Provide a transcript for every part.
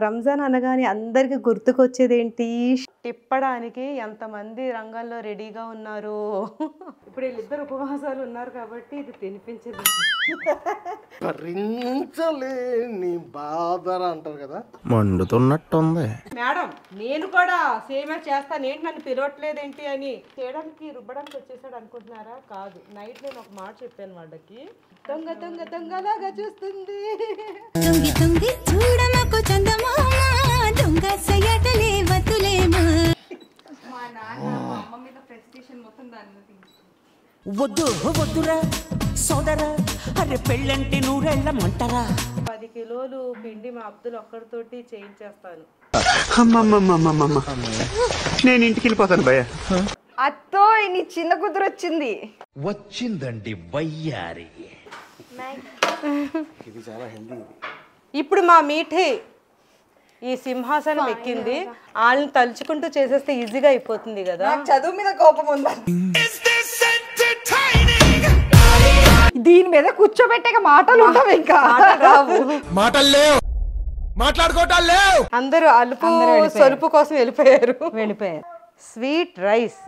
రంజాన్ అనగానే అందరికి గుర్తుకొచ్చేదేంటి? తిప్పడానికి ఎంతమంది రంగంలో రెడీగా ఉన్నారు. ఇప్పుడు వీళ్ళిద్దరు ఉపవాసాలు ఉన్నారు కాబట్టి ఇది తినిపించదు. భరించలేని బాధరా అంటారు కదా, మండుతున్నట్టుంది. మేడం నేను కూడా సేమే చేస్తాను, ఏంటి నన్ను పిలవట్లేదేంటి అని. చేయడానికి రుబ్బడానికి వచ్చేసాడు అనుకుంటున్నారా? కాదు, నైట్ నేను ఒక మాట చెప్పాను వాళ్ళకి, దొంగ దొంగ దొంగలాగా చూస్తుంది. తొంగి తొంగి చూడమకు చందమామ దొంగ సయటలే వతులేమా. మా నాన్న మా అమ్మ మీద ప్రెస్టేషన్ మొత్తం దాని మీద వద్దు వద్దురా సోదరా, అరే పెళ్ళంటే నూరెళ్ళమంటారా. 10 కిలోలు పిండి మా అబ్దుల్ ఒక్కడితోటి చేయించేస్తాను. నేను ఇంటికి వెళ్ళిపోతాను భయ్య. అత్తో నీ చిన్న కూతురు వచ్చింది. వచ్చిందండి వయ్యారి. ఇది చాలా హెల్దీ. ఇప్పుడు మా మీఠే ఈ సింహాసనం ఎక్కింది, వాళ్ళని తలుచుకుంటూ చేసేస్తే ఈజీగా అయిపోతుంది కదా. చదువు మీద కోపం ఉందా? దీని మీద కూర్చోబెట్టాక మాటలు ఉండవు, ఇంకా రావు, మాటలు లేవు, మాట్లాడుకోవటాలు లేవు. అందరూ అలుపు సొలుపు కోసం వెళ్ళిపోయారు. స్వీట్ రైస్,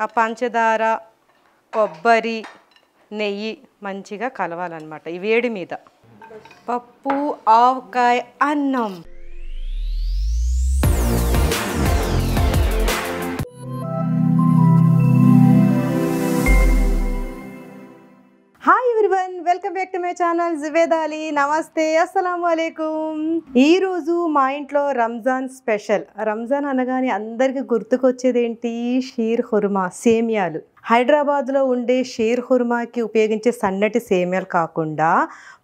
ఆ పంచదార కొబ్బరి నెయ్యి మంచిగా కలవాలన్నమాట. ఈ వేడి మీద పప్పు ఆవకాయ అన్నం. Hi everyone, welcome back to my channel Juvedali. నమస్తే, అస్సలాము అలైకుం. ఈరోజు మా ఇంట్లో రంజాన్ స్పెషల్. రంజాన్ అనగానే అందరికీ గుర్తుకొచ్చేదేంటి? షీర్ ఖుర్మా, సేమియాలు. హైదరాబాద్లో ఉండే షీర్ ఖుర్మాకి ఉపయోగించే సన్నటి సేమియాలు కాకుండా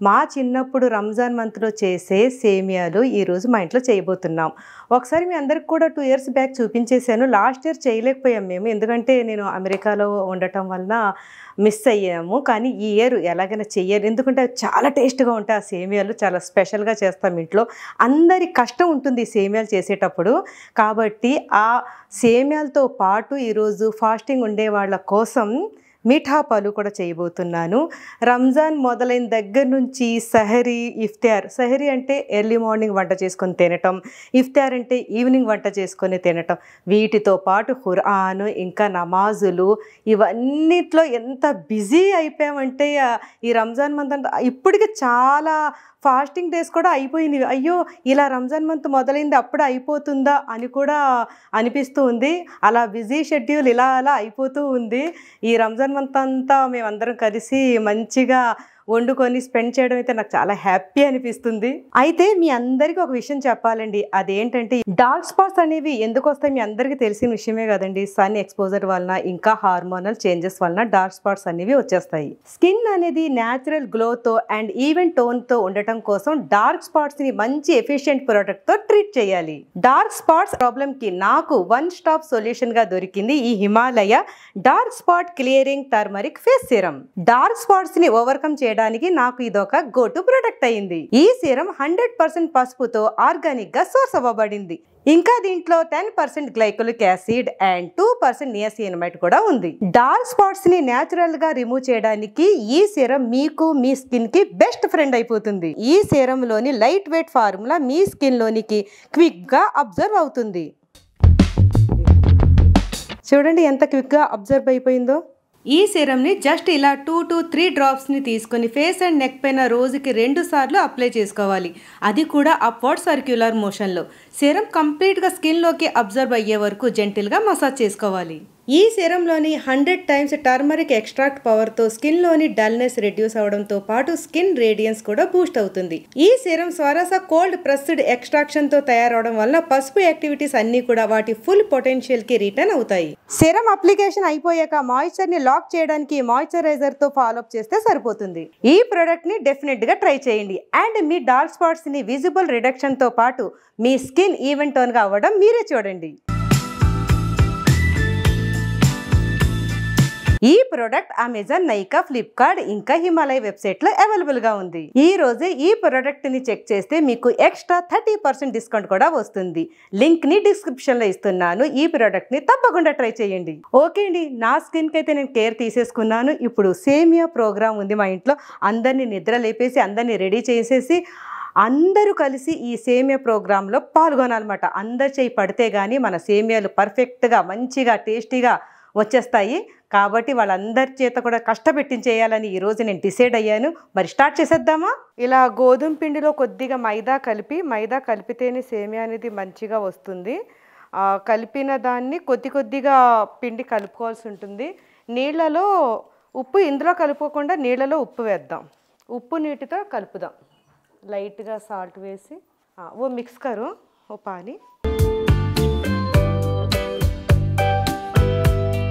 మా చిన్నప్పుడు రంజాన్ మంత్లో చేసే సేమియాలు ఈరోజు మా ఇంట్లో చేయబోతున్నాం. ఒకసారి మీ అందరికి కూడా 2 years బ్యాక్ చూపించేశాను. లాస్ట్ ఇయర్ చేయలేకపోయాం మేము, ఎందుకంటే నేను అమెరికాలో ఉండటం వలన మిస్ అయ్యాము. కానీ ఈ ఇయర్ ఎలాగైనా చెయ్యాలి, ఎందుకంటే చాలా టేస్ట్గా ఉంటాయి ఆ సేమియాలు. చాలా స్పెషల్గా చేస్తాం ఇంట్లో. అందరి కష్టం ఉంటుంది ఈ సేమియాలు చేసేటప్పుడు. కాబట్టి ఆ సేమియాలతో పాటు ఈరోజు ఫాస్టింగ్ ఉండే వాళ్ళ కోసం మీఠా పాలు కూడా చేయబోతున్నాను. రంజాన్ మొదలైన దగ్గర నుంచి సహరీ, ఇఫ్తార్. సహరీ అంటే ఎర్లీ మార్నింగ్ వంట చేసుకొని తినటం, ఇఫ్తార్ అంటే ఈవినింగ్ వంట చేసుకొని తినటం. వీటితో పాటు ఖురాను, ఇంకా నమాజులు, ఇవన్నిట్లో ఎంత బిజీ అయిపోయామంటే ఈ రంజాన్ మంత్ అంతా. ఇప్పటికి చాలా ఫాస్టింగ్ డేస్ కూడా అయిపోయినవి. అయ్యో, ఇలా రంజాన్ మంత్ మొదలైంది అప్పుడు అయిపోతుందా అని కూడా అనిపిస్తూ ఉంది. అలా బిజీ షెడ్యూల్ ఇలా అలా అయిపోతూ ఉంది. ఈ రంజాన్ మంత్ అంతా మేమందరం కలిసి మంచిగా వండుకొని స్పెండ్ చేయడం అయితే నాకు చాలా హ్యాపీ అనిపిస్తుంది. అయితే మీ అందరికీ ఒక విషయం చెప్పాలండి. అదేంటంటే డార్క్ స్పాట్స్ అనేవి ఎందుకు వస్తాయి మీ అందరికీ తెలిసిన విషయమే కదండి. సన్ ఎక్స్పోజర్ వలన, ఇంకా హార్మోనల్ చేంజెస్ వలన డార్క్ స్పాట్స్ అనేవి వచ్చేస్తాయి. స్కిన్ అనేది న్యాచురల్ గ్లోతో అండ్ ఈవెన్ టోన్తో ఉండటం కోసం డార్క్ స్పాట్స్ని మంచి ఎఫిషియెంట్ ప్రోడక్ట్తో ట్రీట్ చేయాలి. డార్క్ స్పాట్స్ ప్రాబ్లంకి నాకు 1 స్టాప్ సొల్యూషన్గా దొరికింది ఈ Himalaya dark spot clearing turmeric face serum. Dark స్పాట్స్ని ఓవర్కమ్ చేయడానికి నాకు ఇదొక గో టు ప్రొడక్ట్ అయింది. ఈ సీరం 100% పసుపుతో ఆర్గానిక్ గా సోర్స్ అవ్వబడింది. ఇంకా దీంట్లో 10% గ్లైకోలిక్ యాసిడ్ అండ్ 2% నియాసినమైడ్ కూడా ఉంది. డార్క్ స్పాట్స్ ని న్యాచురల్ గా రిమూవ్ చేయడానికి ఈ సీరం మీకు మీ స్కిన్ కి బెస్ట్ ఫ్రెండ్ అయిపోతుంది. ఈ సీరం లోని లైట్ వెయిట్ ఫార్ములా మీ స్కిన్ లోనికి క్విక్ గా అబ్జర్వ్ అవుతుంది. చూడండి ఎంత క్విక్ గా అబ్జర్వ్ అయిపోయిందో. ఈ సీరంని జస్ట్ ఇలా 2 to 3 డ్రాప్స్ని తీసుకొని ఫేస్ అండ్ నెక్ పైన రోజుకి 2 సార్లు అప్లై చేసుకోవాలి. అది కూడా అప్వర్డ్ సర్క్యులర్ మోషన్లో. సీరం కంప్లీట్గా స్కిన్లోకి అబ్జర్వ్ అయ్యే వరకు జెంటిల్గా మసాజ్ చేసుకోవాలి. ఈ సీరంలోని 100 times టర్మరిక్ ఎక్స్ట్రాక్ట్ పవర్తో స్కిన్లోని డల్నెస్ రెడ్యూస్ అవడంతో పాటు స్కిన్ రేడియన్స్ కూడా బూస్ట్ అవుతుంది. ఈ సీరం స్వరస కోల్డ్ ప్రెస్డ్ ఎక్స్ట్రాక్షన్తో తయారవడం వల్ల పసుపు యాక్టివిటీస్ అన్ని కూడా వాటి ఫుల్ పొటెన్షియల్కి రిటర్న్ అవుతాయి. సీరం అప్లికేషన్ అయిపోయాక మాయిశ్చర్ని లాక్ చేయడానికి మాయిశ్చరైజర్తో ఫాలోఅప్ చేస్తే సరిపోతుంది. ఈ ప్రోడక్ట్ని డెఫినెట్గా ట్రై చేయండి. అండ్ మీ డార్క్ స్పాట్స్ని విజిబుల్ రిడక్షన్తో పాటు మీ స్కిన్ ఈవెన్ టోన్గా అవ్వడం మీరే చూడండి. ఈ ప్రోడక్ట్ అమెజాన్, నైకా, ఫ్లిప్కార్ట్ ఇంకా హిమాలయ వెబ్సైట్లో అవైలబుల్గా ఉంది. ఈ రోజే ఈ ప్రోడక్ట్ని చెక్ చేస్తే మీకు ఎక్స్ట్రా 30% డిస్కౌంట్ కూడా వస్తుంది. లింక్ని డిస్క్రిప్షన్లో ఇస్తున్నాను. ఈ ప్రోడక్ట్ని తప్పకుండా ట్రై చేయండి. ఓకే అండి, నా స్కిన్కి అయితే నేను కేర్ తీసేసుకున్నాను. ఇప్పుడు సేమియా ప్రోగ్రామ్ ఉంది మా ఇంట్లో. అందరినీ నిద్ర లేపేసి అందరినీ రెడీ చేసేసి అందరూ కలిసి ఈ సేమియా ప్రోగ్రాంలో పాల్గొనాలన్నమాట. అందరి చేయి పడితే కానీ మన సేమియాలు పర్ఫెక్ట్గా మంచిగా టేస్టీగా వచ్చేస్తాయి. కాబట్టి వాళ్ళందరి చేత కూడా కష్టపెట్టించేయాలని ఈరోజు నేను డిసైడ్ అయ్యాను. మరి స్టార్ట్ చేసేద్దామా? ఇలా గోధుమ పిండిలో కొద్దిగా మైదా కలిపితేనే సేమియా అనేది మంచిగా వస్తుంది. కలిపిన దాన్ని కొద్దిగా పిండి కలుపుకోవాల్సి ఉంటుంది. నీళ్ళలో ఉప్పు ఇందులో కలుపుకోకుండా నీళ్ళలో ఉప్పు వేద్దాం. ఉప్పు నీటితో కలుపుదాం. లైట్గా సాల్ట్ వేసి ఓ మిక్స్ కరో ఓ పానీ.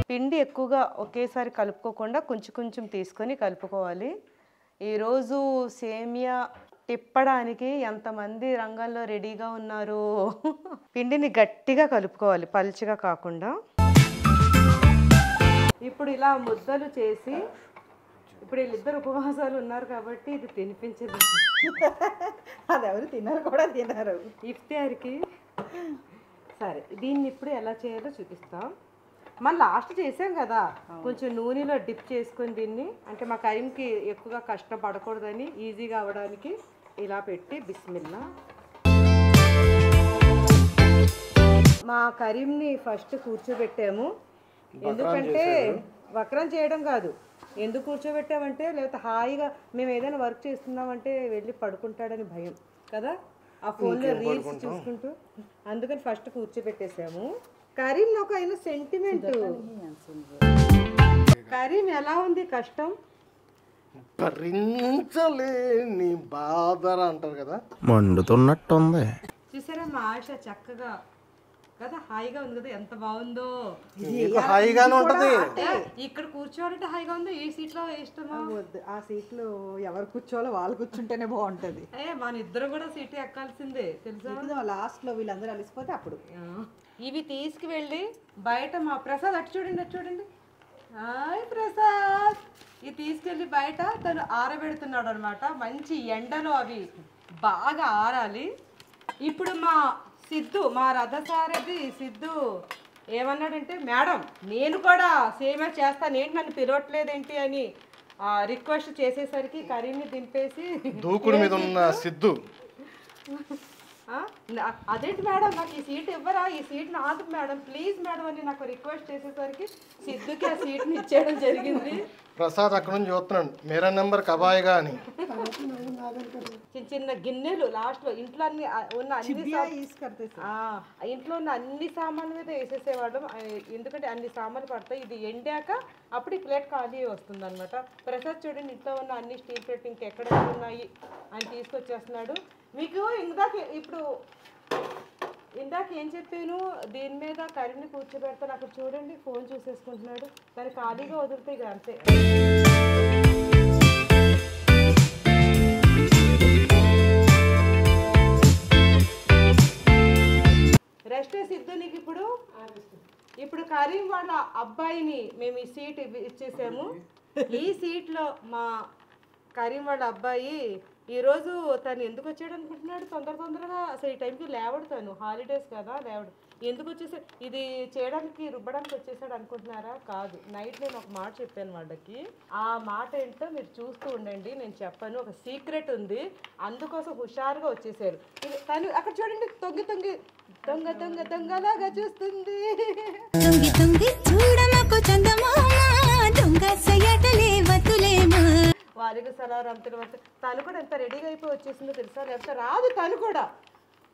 పిండి ఎక్కువగా ఒకేసారి కలుపుకోకుండా కొంచెం తీసుకొని కలుపుకోవాలి. ఈరోజు సేమియా తిప్పడానికి ఎంతమంది రంగంలో రెడీగా ఉన్నారు. పిండిని గట్టిగా కలుపుకోవాలి, పలుచగా కాకుండా. ఇప్పుడు ఇలా ముద్దలు చేసి, ఇప్పుడు వీళ్ళిద్దరు ఉపవాసాలు ఉన్నారు కాబట్టి ఇది తినిపించదు. అది ఎవరు తినరు కూడా తినరు ఇఫ్తార్కి. సరే, దీన్ని ఇప్పుడు ఎలా చేయాలో చూపిస్తాం. మనం లాస్ట్ చేసాం కదా, కొంచెం నూనెలో డిప్ చేసుకొని దీన్ని, అంటే మా కరీంకి ఎక్కువగా కష్టం పడకూడదని ఈజీగా అవ్వడానికి ఇలా పెట్టి బిస్మిల్లా. మా కరీంని ఫస్ట్ కూర్చోబెట్టాము. ఎందుకంటే వక్రం చేయడం కాదు, ఎందుకు కూర్చోబెట్టామంటే లేకపోతే హాయిగా మేము ఏదైనా వర్క్ చేస్తున్నామంటే వెళ్ళి పడుకుంటాడని భయం కదా, ఆ ఫోన్లో రీల్స్ చూసుకుంటూ. అందుకని ఫస్ట్ కూర్చోబెట్టేసాము. కరీం నాకు అయిన సెంటిమెంట్. కరీం ఎలా ఉంది కష్టం? భరించలేని బాధరా అంటారు కదా, మండుతున్నట్టుంది. చూసారా మా ఆశ చక్కగా కదా, హాయిగా ఉంది కదా, ఎంత బాగుందో. హాయిగానే ఉంటది. ఇక్కడ కూర్చోవాలంటే హాయిగా ఉందో, ఈ సీట్ లో ఇష్టమా? ఆ సీట్లో ఎవరు కూర్చోవాలో వాళ్ళు కూర్చుంటేనే బాగుంటది. మన ఇద్దరు కూడా సీట్ ఎక్కాల్సిందే తెలుసా. లాస్ట్ లో వీళ్ళందరూ అలిసిపోతే అప్పుడు ఇవి తీసుకువెళ్ళి బయట మా ప్రసాద్ అటు చూడండి. హాయ్ ప్రసాద్. ఇవి తీసుకెళ్ళి బయట తను ఆరబెడుతున్నాడు అనమాట. మంచి ఎండలో అవి బాగా ఆరాలి. ఇప్పుడు మా సిద్ధు, మా రథసారథి సిద్ధు ఏమన్నాడంటే, మేడం నేను కూడా సేమియా చేస్తాను, ఏంటి నన్ను పిలవట్లేదేంటి అని రిక్వెస్ట్ చేసేసరికి కరీంని దింపేసి దూకుడు మీద ఉన్న సిద్ధు, అదేంటి మేడం నాకు ఈ సీట్ ఇవ్వరా, ఈ సీట్ నాదు మేడం ప్లీజ్ మేడం అని నాకు రిక్వెస్ట్ చేసేసరికి సిద్ధుకి ఆ సీట్ని ఇచ్చేయడం జరిగింది. ప్రసాద్ అక్కడ నుంచి చూస్తున్నాడు, మేరా నెంబర్ కబాయిగా అని. చిన్న గిన్నెలు లాస్ట్ లో ఇంట్లో అన్ని ఉన్న ఇంట్లో ఉన్న అన్ని సామాన్ల మీద వేసేసేవాళ్ళం. ఎందుకంటే అన్ని సామాన్లు పడతాయి. ఇది ఎండాక అప్పుడు ఈ ప్లేట్ ఖాళీ వస్తుంది అనమాట. ప్రసాద్ చూడండి, ఇంట్లో ఉన్న అన్ని స్టీల్ ప్లేట్ ఇంకెక్కడ ఉన్నాయి అని తీసుకొచ్చేస్తున్నాడు. మీకు ఇందాక ఏం చెప్పాను, దీని మీద కరీంని కూర్చోబెడతాను. అక్కడ చూడండి ఫోన్ చూసేసుకుంటున్నాడు. దాన్ని ఖాళీగా వదిలితే ఇక అంతే. రెస్ట్ సిద్ధు నీకు ఇప్పుడు కరీం వాళ్ళ అబ్బాయిని మేము ఈ సీట్ ఇచ్చేసాము. ఈ సీట్లో మా కరీం వాళ్ళ అబ్బాయి ఈరోజు తను ఎందుకు వచ్చాడు అనుకుంటున్నాడు, తొందరగా అసలు ఈ టైంకి లేవడు, తను హాలిడేస్ కదా లేవడు. ఎందుకు వచ్చేసాడు, ఇది చేయడానికి రుబ్బడానికి వచ్చేసాడు అనుకుంటున్నారా? కాదు, నైట్ నేను ఒక మాట చెప్పాను వాళ్ళకి. ఆ మాట ఏంటో మీరు చూస్తూ ఉండండి, నేను చెప్పాను. ఒక సీక్రెట్ ఉంది, అందుకోసం హుషారుగా వచ్చేసారు. తను అక్కడ చూడండి, దొంగలాగా చూస్తుంది. వారికి సలారం తర్వాత తను కూడా ఎంత రెడీగా అయిపోయి వచ్చేసిందో తెలుసా, లేకపోతే రాదు తను కూడా.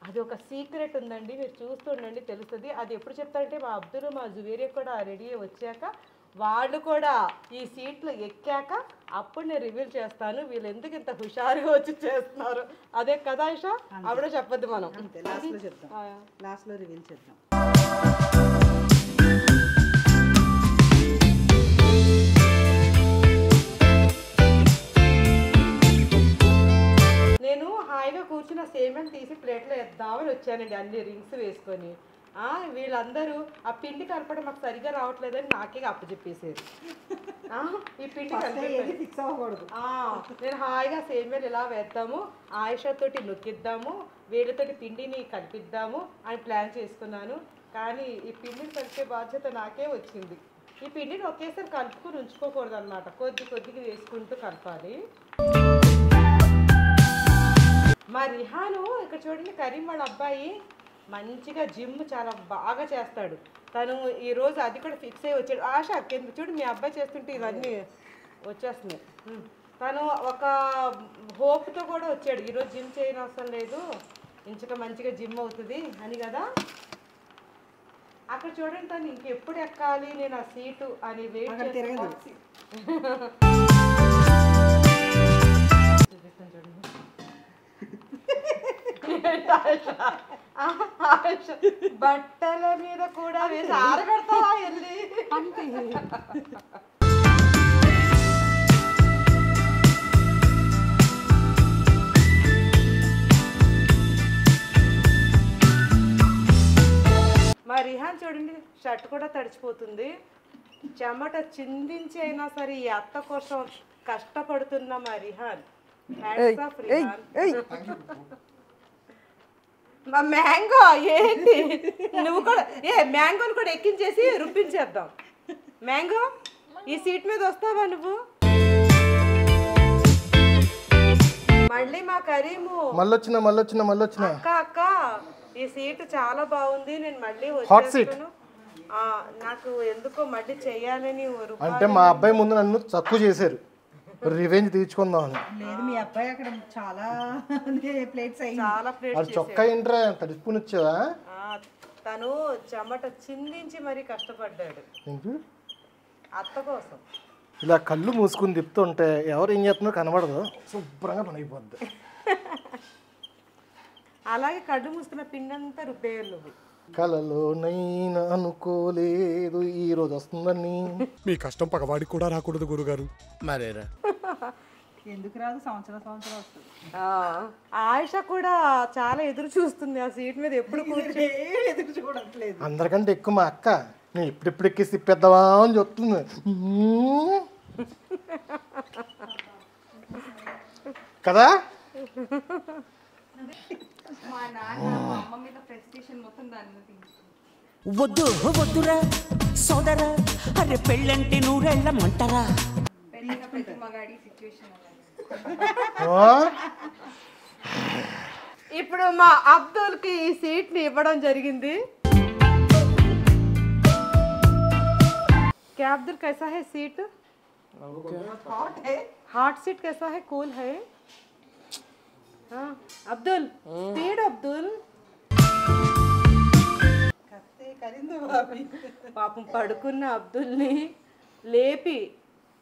అది ఒక సీక్రెట్ ఉందండి, మీరు చూస్తూ ఉండండి తెలుస్తుంది. అది ఎప్పుడు చెప్తారంటే మా అబ్దుల్ మా జువేరియా కూడా రెడీ వచ్చాక, వాళ్ళు కూడా ఈ సీట్లు ఎక్కాక అప్పుడు నేను రివీల్ చేస్తాను వీళ్ళు ఎందుకు ఇంత హుషారుగా వచ్చి చేస్తున్నారు. అదే కదా ఇషా, అప్పుడే చెప్పద్దు మనం, లాస్ట్లో చెప్తాం, లాస్ట్లో రివీల్ చేద్దాం. నేను హాయిగా కూర్చున్న సేమియాని తీసి ప్లేట్లో వేద్దామని వచ్చానండి, అన్ని రింగ్స్ వేసుకొని. వీళ్ళందరూ ఆ పిండి కలపడం మాకు సరిగా రావట్లేదని నాకే అప్పచెప్పేసారు. ఈ పిండి ఫిక్స్ అవ్వకూడదు. నేను హాయిగా సేమియాలు ఇలా వేద్దాము, ఆయిషతోటి నొక్కిద్దాము, వీళ్ళతోటి పిండిని కలిపిద్దాము అని ప్లాన్ చేసుకున్నాను. కానీ ఈ పిండిని కలిపే బాధ్యత నాకే వచ్చింది. ఈ పిండిని ఒకేసారి కలుపుకొని ఉంచుకోకూడదు అనమాట, కొద్ది కొద్దిగా వేసుకుంటూ కలపాలి. మా రిహాను ఇక్కడ చూడండి, కరీం వాళ్ళ అబ్బాయి మంచిగా జిమ్ చాలా బాగా చేస్తాడు. తను ఈరోజు అది కూడా ఫిక్స్ అయ్యి వచ్చాడు. ఆశ కింద చూడు, మీ అబ్బాయి చేస్తుంటే ఇవన్నీ వచ్చేస్తున్నాయి. తను ఒక హోప్తో కూడా వచ్చాడు, ఈరోజు జిమ్ చేయని అవసరం లేదు, ఇంచక మంచిగా జిమ్ అవుతుంది అని కదా. అక్కడ చూడండి, తను ఇంకెప్పుడు ఎక్కాలి నేను ఆ సీటు అని వెయిట్ చేస్తాను. చూడండి, బట్టల మీద కూడా వేసి ఆరబెడతావా వెళ్ళి? మా రిహాన్ చూడండి, షర్ట్ కూడా తడిచిపోతుంది. చెమట చిందించి అయినా సరే ఈ అత్త కోసం కష్టపడుతున్న మా రిహాన్. Hands of Rehan. మా మ్యాంగో ఏంటి, నువ్వు కూడా మ్యాంగోని కూడా ఎక్కించేసి రుప్పించేద్దాం. మ్యాంగో, ఈ సీట్ మీద వస్తావా నువ్వు? మళ్ళీ మా కరీము మళ్ళొచ్చిన అక్క అక్క ఈ సీటు చాలా బాగుంది, నేను మళ్ళీ హాట్ సీట్. నాకు ఎందుకో మళ్ళీ చెయ్యాలని అంటే మా అబ్బాయి ముందు నన్ను తక్కువ చేశారు, రివెంజ్ తీర్చుకుందామని. లేదు, మీ అబ్బాయి అక్కడ చాలా ప్లేట్స్ అయ్యి చాలా ప్లేట్స్ చొక్కా ఏంట్రా తడిసిపోని వచ్చావా? తను చెమట చిందించి మరీ కష్టపడ్డాడు అత్త కోసం. ఇలా కళ్ళు మూసుకుని తిప్పుతుంటే ఎవరు ఏం చేస్తున్నారో కనబడదు, శుభ్రంగా పని అయిపోద్ది. అలాగే కళ్ళు మూసుకున్న పిండంతా రుబ్బేయాలి నువ్వు. కలలో నైనా అనుకోలేదు ఈ రోజు వస్తుందని. మీ కష్టం పగవాడికి కూడా రాకూడదు గురుగారు. మరేరా ఎందుకు రాదు, సంవత్సరం వస్తుంది. ఆయిష కూడా చాలా ఎదురు చూస్తుంది ఆ సీట్ మీద, ఎప్పుడు కూర్చొని ఎదురు చూడట్లేదు. అందరికంటే ఎక్కువ మా అక్క, నేను ఎప్పుడెప్పుడు ఎక్కేసి తిప్పేద్దామా అని చెప్తుంది కదా. మా నాన్న మా అమ్మ మీద ప్రెస్టేషన్ మొత్తం దాని మీద వద్దు వద్దురా సోదరా, అరే పెళ్ళంటే నూరెళ్ళమంటారా. పెళ్ళిన ప్రతి మగాడి సిచ్యువేషన్ ఇప్పుడు మా అబ్దుల్కి ఈ సీట్ ని ఇవ్వడం జరిగింది. क्या अब्दुल कैसा है सीट? हॉट सीट कैसा है? कूल है? हाँ अब्दुल, स्पीड अब्दुल. పాపం పడుకున్న అబ్దుల్ని లేపి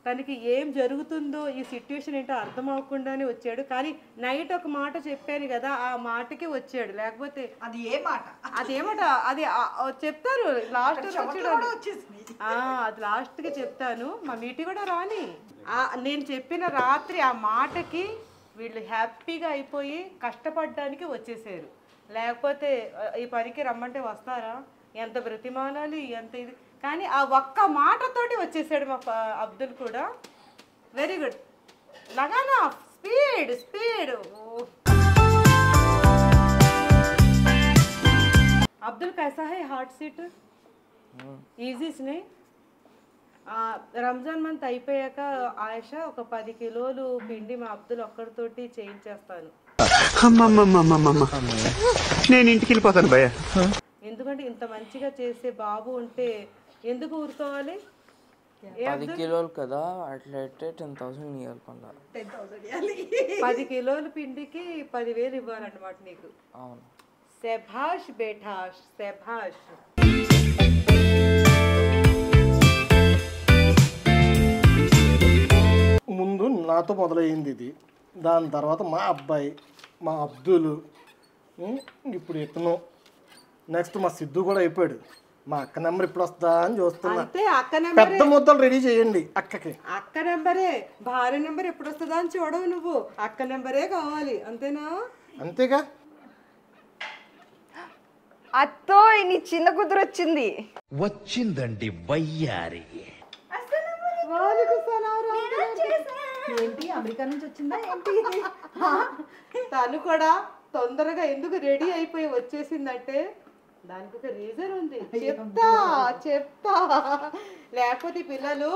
తనకి ఏం జరుగుతుందో ఈ సిట్యుయేషన్ ఏంటో అర్థం అవ్వకుండానే వచ్చాడు. కానీ నైట్ ఒక మాట చెప్పాను కదా, ఆ మాటకి వచ్చాడు, లేకపోతే అది ఏ మాట, అదేమాట అది చెప్తారు లాస్ట్ అది లాస్ట్కి చెప్తాను. మా మీటి కూడా రాని, నేను చెప్పిన రాత్రి ఆ మాటకి వీళ్ళు హ్యాపీగా అయిపోయి కష్టపడడానికి వచ్చేసారు. లేకపోతే ఈ పనికి రమ్మంటే వస్తారా? ఎంత బ్రతిమానాలి, ఎంత ఇది. కానీ ఆ ఒక్క మాటతోటి వచ్చేసాడు మా అబ్దుల్ కూడా. వెరీ గుడ్, లగానా, స్పీడ్ స్పీడ్. అబ్దుల్ कैसा है హాట్ సీట్? ఈజీస్నే. రంజాన్ మంత్ అయిపోయాక ఆయిష ఒక 10 కిలోలు పిండి మా అబ్దుల్ ఒక్కడితోటి చేయించేస్తాను. నేను ఇంటికి వెళ్ళిపోతాను భయ్యా. ఎందుకంటే ఇంత మంచిగా చేసే బాబు ఉంటే ఎందుకు ఊరుకోవాలి? 10 కిలోలు కదా, అట్లయితే 10,000 ఇవ్వాలి పండుగ. 10 కిలోల పిండికి 10,000 ఇవ్వాలన్నమాట నీకు. అవును. శభాష్ బేటాష్, శభాష్. ముందు నాతో మొదలయ్యింది ఇది, దాని తర్వాత మా అబ్బాయి, మా అబ్దుల్, ఇప్పుడు ఇతను, నెక్స్ట్ మా సిద్ధు కూడా అయిపోయాడు. మా అక్క నెంబర్ ఇప్పుడు వస్తుందా అని చూస్తున్నా. అంటే అక్క నెంబర్, పెద్ద ముద్దలు రెడీ చేయండి అక్కకి. అక్క నెంబరే, భార్య నెంబర్ ఎప్పుడు వస్తుందా అని చూడవు నువ్వు, అక్క నెంబరే కావాలి అంతేనా? అంతేగా. అత్తో నీ చిన్న కూతురు వచ్చింది. వచ్చిందండి వయ్యారి. ఏంటి అమెరికా నుంచి వచ్చిందా ఏంటి? తను కూడా తొందరగా ఎందుకు రెడీ అయిపోయి వచ్చేసిందంటే దానికి ఒక రీజన్ ఉంది. చెప్తా లేకపోతే పిల్లలు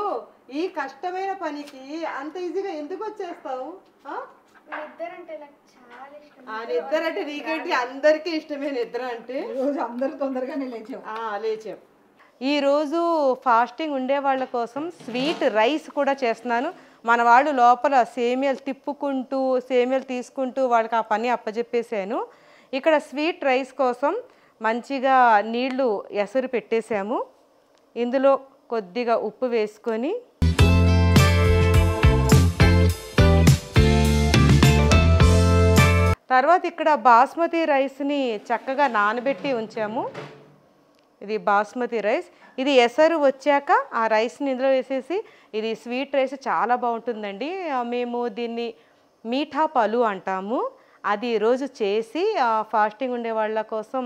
ఈ కష్టమైన పనికి అంత ఈజీగా ఎందుకు వచ్చేస్తావు? నిద్ర అంటే నీకేంటి? అందరికీ ఇష్టమే నిద్ర అంటే. అందరూ తొందరగానే లేచాం. ఈరోజు ఫాస్టింగ్ ఉండే వాళ్ళ కోసం స్వీట్ రైస్ కూడా చేస్తున్నాను. మన వాళ్ళు లోపల సేమియాలు తిప్పుకుంటూ సేమియాలు తీసుకుంటూ వాళ్ళకి ఆ పని అప్పచెప్పేసాను. ఇక్కడ స్వీట్ రైస్ కోసం మంచిగా నీళ్లు ఎసరు పెట్టేసాము. ఇందులో కొద్దిగా ఉప్పు వేసుకొని తర్వాత ఇక్కడ బాస్మతి రైస్ని చక్కగా నానబెట్టి ఉంచాము. ఇది బాస్మతి రైస్. ఇది ఎసరు వచ్చాక ఆ రైస్ని ఇందులో వేసేసి ఇది స్వీట్ రైస్ చాలా బాగుంటుందండి. మేము దీన్ని మీఠా పలు అంటాము. అది ఈరోజు చేసి ఫాస్టింగ్ ఉండే వాళ్ళ కోసం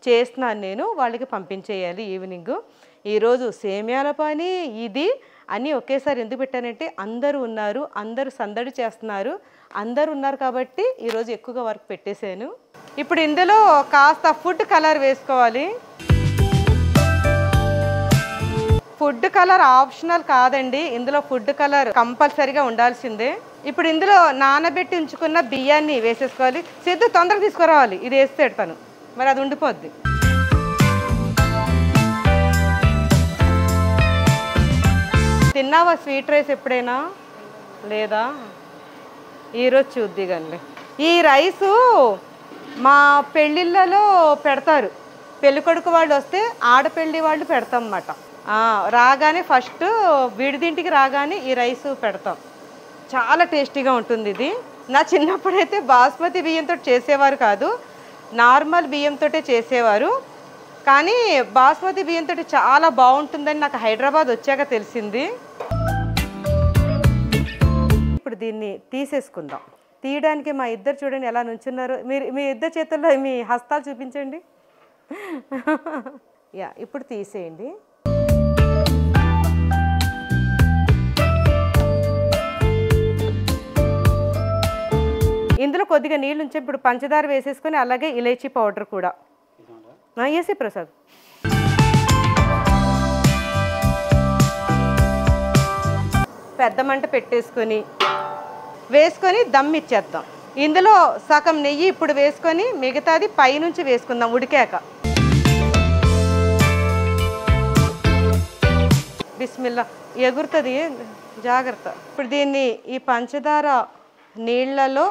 చేస్తున్నాను నేను. వాళ్ళకి పంపించేయాలి ఈవినింగ్. ఈరోజు సేమియాల పని ఇది అన్నీ ఒకేసారి ఎందుకు పెట్టానంటే అందరూ ఉన్నారు, అందరూ సందడి చేస్తున్నారు, అందరూ ఉన్నారు కాబట్టి ఈరోజు ఎక్కువగా వర్క్ పెట్టేశాను. ఇప్పుడు ఇందులో కాస్త ఫుడ్ కలర్ వేసుకోవాలి. ఫుడ్ కలర్ ఆప్షనల్ కాదండి, ఇందులో ఫుడ్ కలర్ కంపల్సరీగా ఉండాల్సిందే. ఇప్పుడు ఇందులో నానబెట్టి ఉంచుకున్న బియ్యాన్ని వేసేసుకోవాలి. సిద్ధు తొందరగా తీసుకురావాలి, ఇది వేస్తే పెడతాను మరి అది ఉండిపోద్ది. తిన్నావా స్వీట్ రైస్ ఎప్పుడైనా? లేదా? ఈరోజు చూద్ది కానీ. ఈ రైసు మా పెళ్ళిళ్ళలో పెడతారు. పెళ్ళికొడుకు వాళ్ళు వస్తే ఆడపెళ్ళి వాళ్ళు పెడతాం అన్నమాట. రాగానే ఫస్ట్ విడిదింటికి రాగానే ఈ రైసు పెడతాం. చాలా టేస్టీగా ఉంటుంది ఇది. నా చిన్నప్పుడైతే బాస్మతి బియ్యంతో చేసేవారు కాదు, నార్మల్ బియ్యంతో చేసేవారు. కానీ బాస్మతి బియ్యంతో చాలా బాగుంటుందని నాకు హైదరాబాద్ వచ్చాక తెలిసింది. ఇప్పుడు దీన్ని తీసేసుకుందాం. తీయడానికి మా ఇద్దరు చూడండి ఎలా నుంచున్నారు. మీరు మీ ఇద్దరు చేతుల్లో మీ హస్తాలు చూపించండి. ఇప్పుడు తీసేయండి. ఇందులో కొద్దిగా నీళ్ళు ఉంచి ఇప్పుడు పంచదార వేసేసుకొని అలాగే ఇలైచీ పౌడర్ కూడా వేసి ప్రసాద్ పెద్ద మంట పెట్టేసుకొని వేసుకొని దమ్ ఇచ్చేద్దాం. ఇందులో సగం నెయ్యి ఇప్పుడు వేసుకొని మిగతాది పైనుంచి వేసుకుందాం ఉడికాక. బిస్మిల్లా, ఎగురుతుంది, జాగ్రత్త. ఇప్పుడు దీన్ని ఈ పంచదార నీళ్ళలో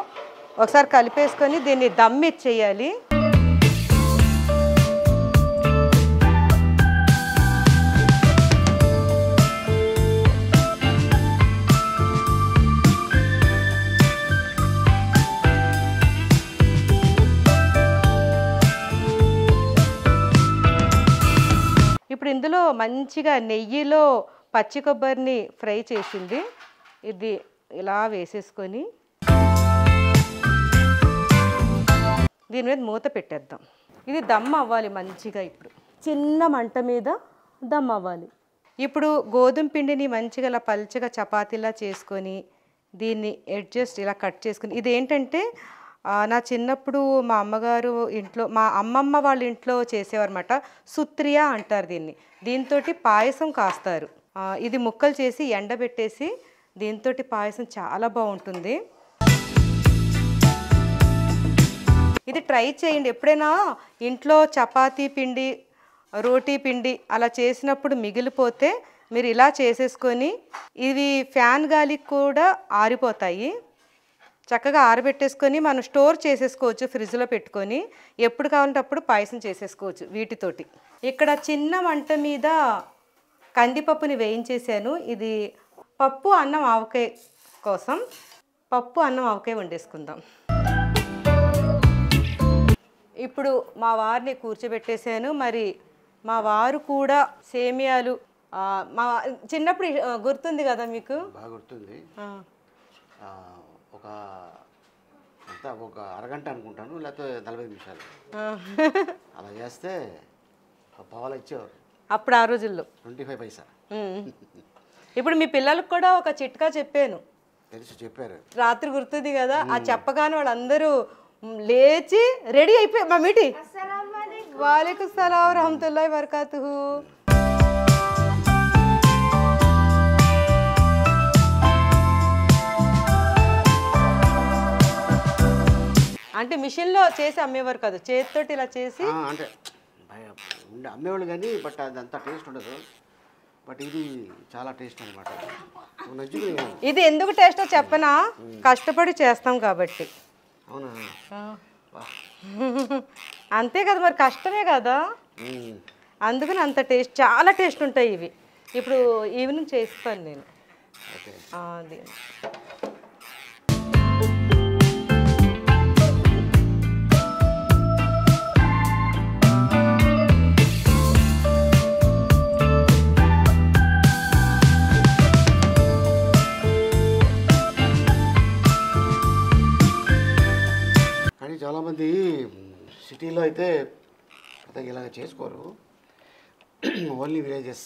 ఒకసారి కలిపేసుకొని దీన్ని దమ్ ఇచ్చేయాలి. ఇప్పుడు ఇందులో మంచిగా నెయ్యిలో పచ్చి కొబ్బరిని ఫ్రై చేసింది ఇది ఇలా వేసేసుకొని దీని మీద మూత పెట్టేద్దాం. ఇది దమ్ అవ్వాలి మంచిగా. ఇప్పుడు చిన్న మంట మీద దమ్ అవ్వాలి. ఇప్పుడు గోధుమ పిండిని మంచిగా ఇలా పల్చగా చపాతీలా చేసుకొని దీన్ని అడ్జస్ట్ ఇలా కట్ చేసుకుని ఇదేంటంటే నా చిన్నప్పుడు మా అమ్మగారు ఇంట్లో మా అమ్మమ్మ వాళ్ళ ఇంట్లో చేసేవారన్నమాట. సుత్రియా అంటారు దీన్ని. దీంతో పాయసం కాస్తారు. ఇది ముక్కలు చేసి ఎండబెట్టేసి దీంతో పాయసం చాలా బాగుంటుంది. ఇది ట్రై చేయండి. ఎప్పుడైనా ఇంట్లో చపాతీ పిండి రోటీ పిండి అలా చేసినప్పుడు మిగిలిపోతే మీరు ఇలా చేసేసుకొని ఇవి ఫ్యాన్ గాలికి కూడా ఆరిపోతాయి. చక్కగా ఆరబెట్టేసుకొని మనం స్టోర్ చేసేసుకోవచ్చు ఫ్రిడ్జ్లో పెట్టుకొని. ఎప్పుడు కావాలంటే అప్పుడు పాయసం చేసేసుకోవచ్చు వీటితోటి. ఇక్కడ చిన్న మంట మీద కందిపప్పుని వేయించేసాను. ఇది పప్పు అన్నం ఆవకాయ కోసం పప్పు అన్నం ఆవకాయ వండేసుకుందాం. ఇప్పుడు మా వారిని కూర్చోబెట్టేసాను. మరి మా వారు కూడా సేమియాలు మా చిన్నప్పుడు గుర్తుంది కదా మీకు? బాగా గుర్తుంది. ఒక అంతా ఒక అరగంట అనుకుంటాను, లేకపోతే 45 నిమిషాలు అలా చేస్తే పావులా ఇచ్చేవారు అప్పుడు ఆ రోజుల్లో 25 పైసా. ఇప్పుడు మీ పిల్లలకు కూడా ఒక చిట్కా చెప్పాను, తెలిసి చెప్పారు. రాత్రి గుర్తుంది కదా, ఆ చెప్పగానే వాళ్ళందరూ లేచి రెడీ అయిపోయి మా మీటి వాలేకుం సలాం రహమతుల్లాహి వబరకాతుహు. అంటే మిషన్లో చేసి అమ్మేవారు కాదు, చేతితోటి ఇలా చేసి అంటే అమ్మేవాళ్ళు కానీ బట్ అదంతా టేస్ట్ ఉండదు. బట్ ఇది చాలా టేస్ట్ అనమాట. ఇది ఎందుకు టేస్టో చెప్పనా, కష్టపడి చేస్తాం కాబట్టి. అవునా? అంతే కదా మరి, కష్టమే కదా, అందుకని అంత టేస్ట్, చాలా టేస్ట్ ఉంటాయి ఇవి. ఇప్పుడు ఈవినింగ్ చేస్తాను నేను అది. కానీ చాలామంది సిటీలో అయితే పెద్దగా ఇలాగ చేసుకోరు, ఓన్లీ విలేజెస్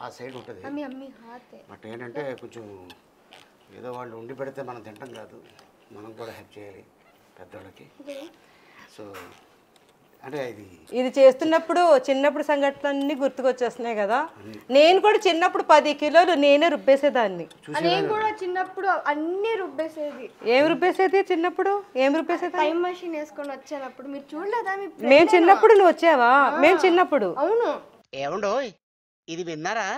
ఆ సైడ్ ఉంటుంది. బట్ ఏంటంటే కొంచెం ఏదో వాళ్ళు ఉండి పెడితే మనం తింటాం కాదు, మనం కూడా హెల్ప్ చేయాలి పెద్దోళ్ళకి. సో అంటే ఇది చేస్తున్నప్పుడు చిన్నప్పుడు సంఘటనలన్నీ గుర్తుకొచ్చేస్తున్నాయి కదా. నేను కూడా చిన్నప్పుడు 10 కిలోలు నేనే రుబ్బేసేదాన్ని. నేను కూడా చిన్నప్పుడు అన్ని రుబ్బేసేది. ఏం రుబ్బేసేది చిన్నప్పుడు? ఏం రుబ్బేసేది? టైం మెషిన్ వేసుకొని వచ్చానప్పుడు మీరు చూడలేదా? మేము చిన్నప్పుడు నువ్వు వచ్చావా? మేము చిన్నప్పుడు. అవును. ఏమండో ఇది విన్నారా?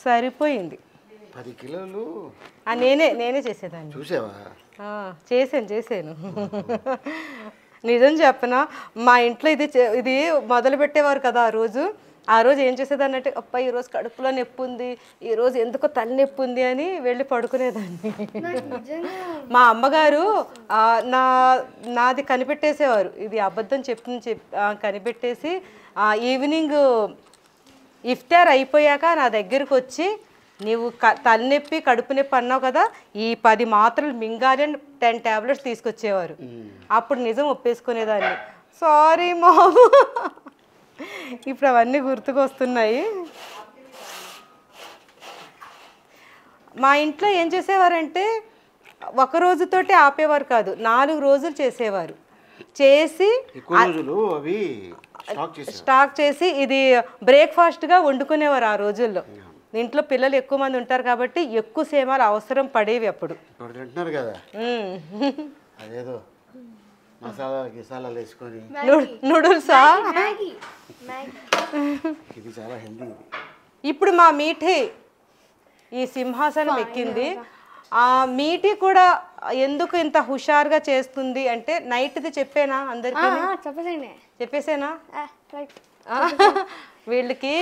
సరిపోయింది. 10 కిలోలు నేనే చేసేదాన్ని. చూసావా? చేశాను. నిజం చెప్పనా, మా ఇంట్లో ఇది మొదలు పెట్టేవారు కదా ఆ రోజు ఏం చేసేదాన్ని అంటే, అప్ప ఈరోజు కడుపులో నొప్పి ఉంది, ఈరోజు ఎందుకో తలనొప్పి ఉంది అని వెళ్ళి పడుకునేదాన్ని. మా అమ్మగారు నాది కనిపెట్టేసేవారు, ఇది అబద్ధం కనిపెట్టేసి ఈవినింగ్ ఇఫ్తార్ అయిపోయాక నా దగ్గరకు వచ్చి, నీవు తలనొప్పి కడుపు నొప్పి అన్నావు కదా, ఈ 10 మాత్రలు మింగాలి అని 10 టాబ్లెట్స్ తీసుకొచ్చేవారు. అప్పుడు నిజం ఒప్పేసుకునేదాన్ని. Sorry ma'am. ఇప్పుడు అవన్నీ గుర్తుకొస్తున్నాయి. మా ఇంట్లో ఏం చేసేవారంటే, ఒక రోజుతోటి ఆపేవారు కాదు, 4 రోజులు చేసేవారు. చేసి స్టాక్ చేసి ఇది బ్రేక్ఫాస్ట్గా వండుకునేవారు ఆ రోజుల్లో. ఇంట్లో పిల్లలు ఎక్కువ మంది ఉంటారు కాబట్టి ఎక్కువ సేమాలు అవసరం పడేవి అప్పుడు. తింటున్నారు కదా, అదేదో మసాలాలు వేసుకొని నూడిల్సా, ఇది చాలా హెల్దీ. ఇప్పుడు మా మీఠీ ఈ సింహాసనం ఎక్కింది. ఆ మీఠీ కూడా ఎందుకు ఇంత హుషారుగా చేస్తుంది అంటే, నైట్ది చెప్పేనా అందరికీ? చెప్పేసేనా? వీళ్ళకి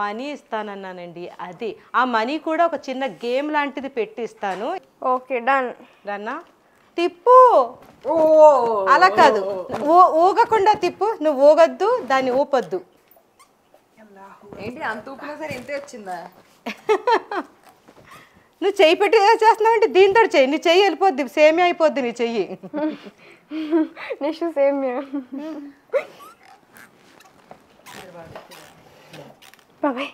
మనీ ఇస్తానన్నానండి, అది ఆ మనీ కూడా ఒక చిన్న గేమ్ లాంటిది పెట్టి ఇస్తాను. Okay, done. డన్నా? తిప్పు. అలా కాదు, ఊగకుండా తిప్పు, నువ్వు ఊగద్దు, దాన్ని ఊపొద్దు. ఏంటి అంత ఊపినా సరే ఇంతే వచ్చిందా? నువ్వు చెయ్యి పెట్టి చేస్తున్నావు అంటే దీంతో చెయ్యి, నీ చెయ్యి వెళ్ళిపోద్ది, సేమియా అయిపోద్ది నీ చెయ్యి. నెక్స్ట్ సేమియా. బాబాయ్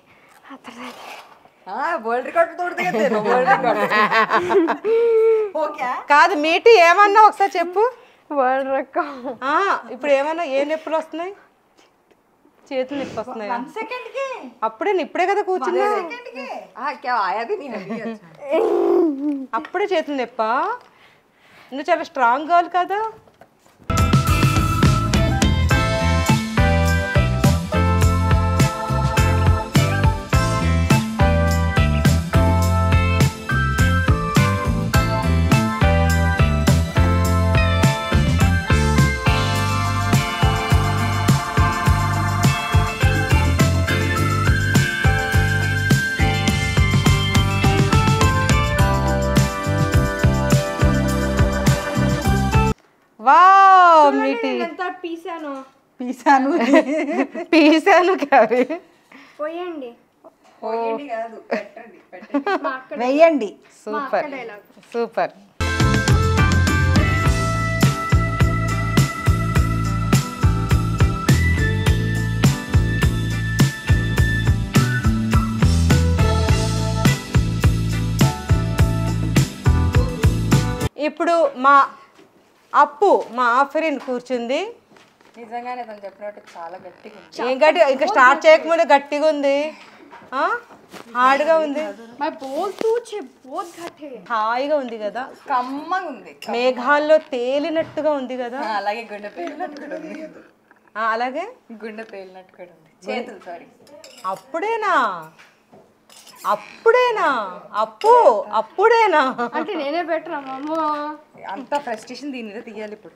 వరల్డ్ రికార్డ్ తోడుతుంది. కాదు మీటి, ఏమన్నా ఒకసారి చెప్పు. World record. ఇప్పుడు ఏమన్నా ఏ నొప్పులు వస్తున్నాయి? చేతులు నొప్పి వస్తున్నాయి. ఇప్పుడే కదా కూర్చున్నా, అప్పుడే చేతులు నొప్పా? నువ్వు చాలా స్ట్రాంగ్ గర్ల్ కదా. వావ్ మీటి, పీసాను కవి. పోయండి. వెయ్యండి. సూపర్. ఇప్పుడు మా అప్పు మా ఆఫరీన్ కూర్చుంది. నిజంగానే తను చెప్పినట్టు చాలా గట్టిగా ఉంది. ఏం గట్టి ఇంకా స్టార్ట్ చేయకముందే గట్టిగా ఉంది, హార్డ్గా ఉంది, హాయిగా ఉంది కదా, కమ్మగా ఉంది, మేఘాల్లో తేలినట్టుగా ఉంది కదా. అలాగే గుండె పేలినట్టు కూడా ఉంది. అలాగే గుండె పేలినట్టు కూడా ఉంది. చేతులు సారీ. అప్పుడేనా అప్పుడేనా అప్పు అప్పుడేనా అంటే నేనే బెటర్ అమ్మ. అంత ఫ్రస్ట్రేషన్ దీని మీద తీయాలి ఇప్పుడు.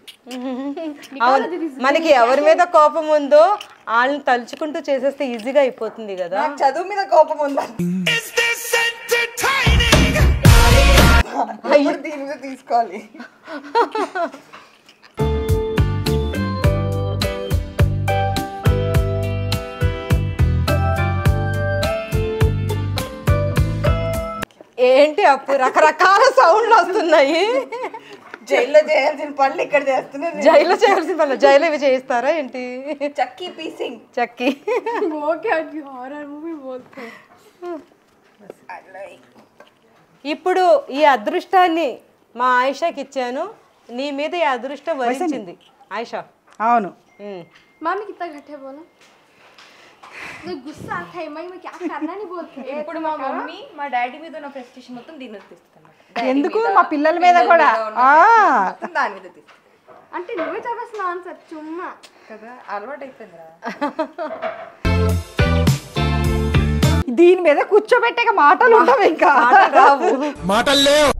అవును, మనకి ఎవరి మీద కోపం ఉందో వాళ్ళని తలుచుకుంటూ చేసేస్తే ఈజీగా అయిపోతుంది కదా. నాకు చదువు మీద కోపం ఉందా, దీని మీద తీసుకోవాలి. ఏంటి అప్పు రకరకాల సౌండ్లు వస్తున్నాయి. జైల్లో చేయాల్సిన పనులు ఇక్కడ చేస్తున్నారు. జైల్లో చేయాల్సిన పనులు జైలు ఇవి చేయిస్తారా ఏంటి? చక్కీ పీసింగ్ చక్కీ. ఓకే అది హారర్ మూవీ బోల్తే. ఇప్పుడు ఈ అదృష్టాన్ని మా ఆయిషాకి ఇచ్చాను. నీ మీద ఈ అదృష్టం వరించింది ఆయిషా. అవును. मम्मी कितना घटे बोला तो गुस्सा आता है मैं क्या करना नहीं बोलते. ఇప్పుడు మా మమ్మీ మా డాడీ మీద ఉన్న ప్రెస్టేషన్ మొత్తం దీని మీద తీస్తాను. ఎందుకు మా పిల్లల మీద కూడా దాని మీద తీస్తాను. అంటే నువ్వే చెప్పేసిన ఆన్సర్ చుమ్మా కదా, అలవాటు అయిపోయిందిరా. దీని మీద కూర్చోబెట్టాక మాటలు ఉండవు, ఇంకా రావు, మాటలు లేవు,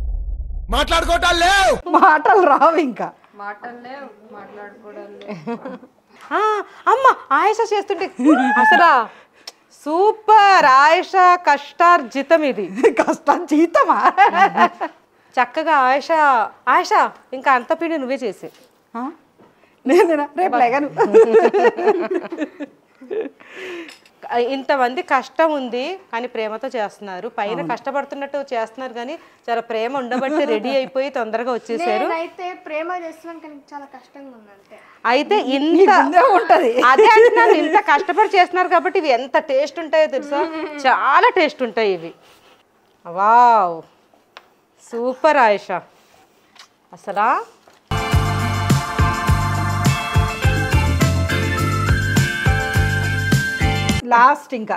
మాట్లాడుకోవటాలు లేవు, మాటలు రావు ఇంకా. మాటలే మాట్లాడుకోవడాలే. అమ్మ ఆయిషా చేస్తుంటే అసలు సూపర్. ఆయిషా కష్టార్జితం ఇది. కష్టార్జితమా? చక్కగా ఆయిషా ఆయిషా ఇంకా అంత పిండి నువ్వే చేసి నేను రేపు లేగను. ఇంతమంది కష్టం ఉంది కానీ ప్రేమతో చేస్తున్నారు. పైన కష్టపడుతున్నట్టు చేస్తున్నారు కానీ చాలా ప్రేమ ఉండబట్టి రెడీ అయిపోయి తొందరగా వచ్చేసారు. అయితే ప్రేమ చేస్తున్నాను కానీ చాలా కష్టంగా ఉంది. అంటే అయితే ఇంత ఉంటది, అదే అంటున్నాను, ఇంత కష్టపడి చేస్తున్నారు కాబట్టి ఇవి ఎంత టేస్ట్ ఉంటాయో తెలుసా? చాలా టేస్ట్ ఉంటాయి ఇవి. వావ్ సూపర్ ఆయిషా అసలా. లాస్ట్ ఇంకా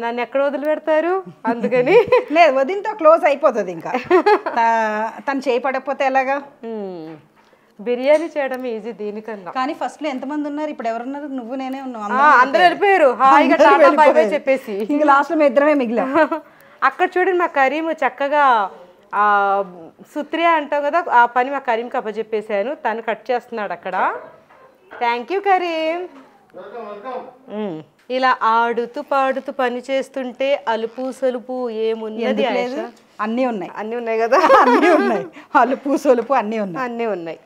నన్ను ఎక్కడ వదిలిపెడతారు, అందుకని లేదు వదిలితో క్లోజ్ అయిపోతుంది ఇంకా. తను చేయపడకపోతే ఎలాగా? బిర్యానీ చేయడం ఈజీ దీనికన్నా. కానీ ఫస్ట్ లో ఎంతమంది ఉన్నారు, ఇప్పుడు ఎవరున్నారు? నువ్వు నేనే ఉన్నావు, అందరూ వెళ్ళిపోయారు హాయిగా టాటా బై బై చెప్పేసి. ఇంకా లాస్ట్ లో మేము ఇద్దరమే మిగిలాం. అక్కడ చూడండి మా కరీం చక్కగా సుత్రియా అంటావు కదా, ఆ పని మా కరీంకి అప్పచెప్పేశాను. తను కట్ చేస్తున్నాడు అక్కడ. Thank you Karim. ఇలా ఆడుతూ పాడుతూ పని చేస్తుంటే అలుపు సొలుపు ఏమున్నది? అన్నీ ఉన్నాయి, అన్నీ ఉన్నాయి కదా, అన్నీ ఉన్నాయి, అలుపు సొలుపు అన్నీ ఉన్నాయి, అన్నీ ఉన్నాయి.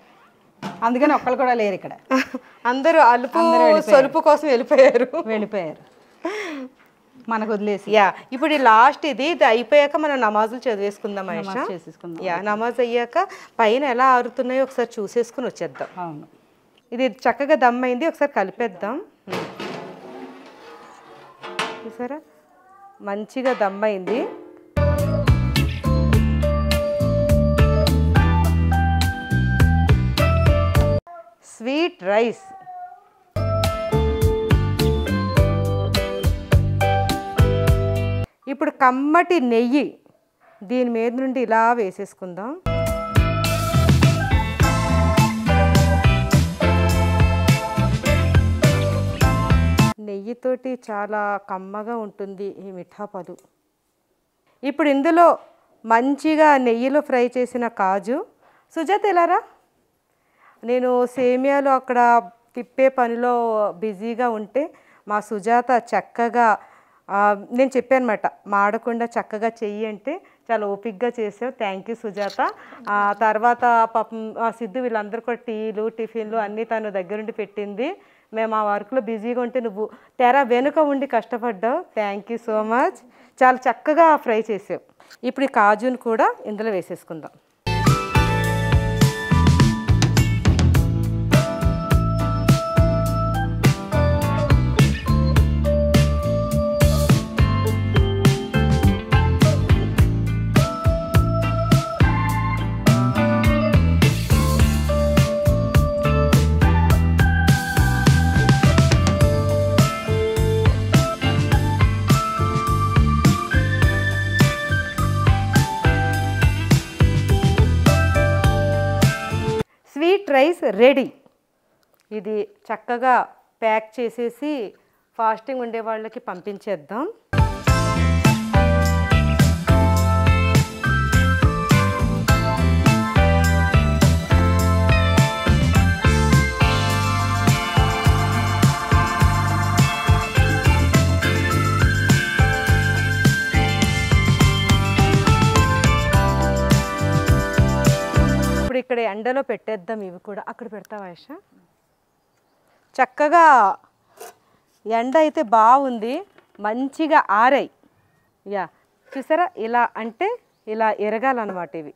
అందుకని ఒక్కళ్ళు కూడా లేరు ఇక్కడ. అందరూ అలుపు సొలుపు కోసం వెళ్ళిపోయారు మనకు వదిలేసి. యా ఇప్పుడు ఈ లాస్ట్ ఇది అయిపోయాక మనం నమాజులు చదివేసుకుందాం ఆయిషా. యా నమాజ్ అయ్యాక పైన ఎలా ఆరుతున్నాయో ఒకసారి చూసేసుకుని వచ్చేద్దాం. అవును, ఇది చక్కగా దమ్ అయింది, ఒకసారి కలిపేద్దాం. చూసారా మంచిగా దమ్ అయింది. స్వీట్ రైస్ ఇప్పుడు కమ్మటి నెయ్యి దీని మీద నుండి ఇలా వేసేసుకుందాం. నెయ్యితోటి చాలా కమ్మగా ఉంటుంది ఈ మిఠా పలు. ఇప్పుడు ఇందులో మంచిగా నెయ్యిలో ఫ్రై చేసిన కాజు. సుజాత ఎలారా? నేను సేమియాలో అక్కడ తిప్పే పనిలో బిజీగా ఉంటే మా సుజాత చక్కగా నేను చెప్పాను అనమాట, మాడకుండా చక్కగా చెయ్యి అంటే చాలా ఓపిక్గా చేసావు. Thank you Sujatha. తర్వాత పాపం సిద్ధు వీళ్ళందరూ కూడా టీలు టిఫిన్లు అన్నీ తను దగ్గరుండి పెట్టింది. మేము ఆ వర్క్లో బిజీగా ఉంటే నువ్వు తెర వెనుక ఉండి కష్టపడ్డావు. Thank you so much. చాలా చక్కగా ఫ్రై చేసావు. ఇప్పుడు ఈ కాజును కూడా ఇందులో వేసేసుకుందాం. Sweet rice ready. ఇది చక్కగా ప్యాక్ చేసేసి ఫాస్టింగ్ ఉండే వాళ్ళకి పంపించేద్దాం. ఇప్పుడు ఇక్కడ ఎండలో పెట్టేద్దాం. ఇవి కూడా అక్కడ పెడతావా ఆయిష? చక్కగా ఎండ అయితే బాగుంది, మంచిగా ఆరాయి. యా చూసారా, ఇలా అంటే ఇలా ఎరగాలన్నమాట. ఇవి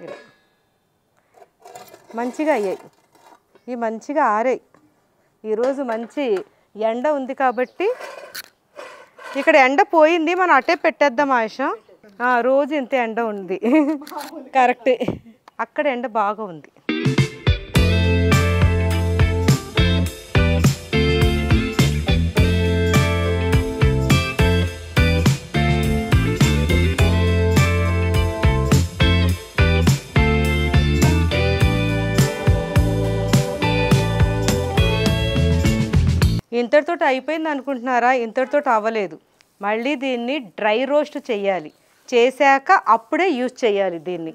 ఇలా మంచిగా అయ్యాయి. ఇవి మంచిగా ఆరాయి. ఈరోజు మంచి ఎండ ఉంది కాబట్టి ఇక్కడ ఎండ పోయింది, మనం అట్టే పెట్టేద్దాం ఆయిష. రోజు ఇంత ఎండ ఉంది. కరెక్టే, అక్కడ ఎండ బాగా ఉంది. ఇంతటితో అయిపోయింది అనుకుంటున్నారా? ఇంతటితో అవ్వలేదు. మళ్ళీ దీన్ని డ్రై రోస్ట్ చేయాలి. చేశాక అప్పుడే యూజ్ చేయాలి దీన్ని.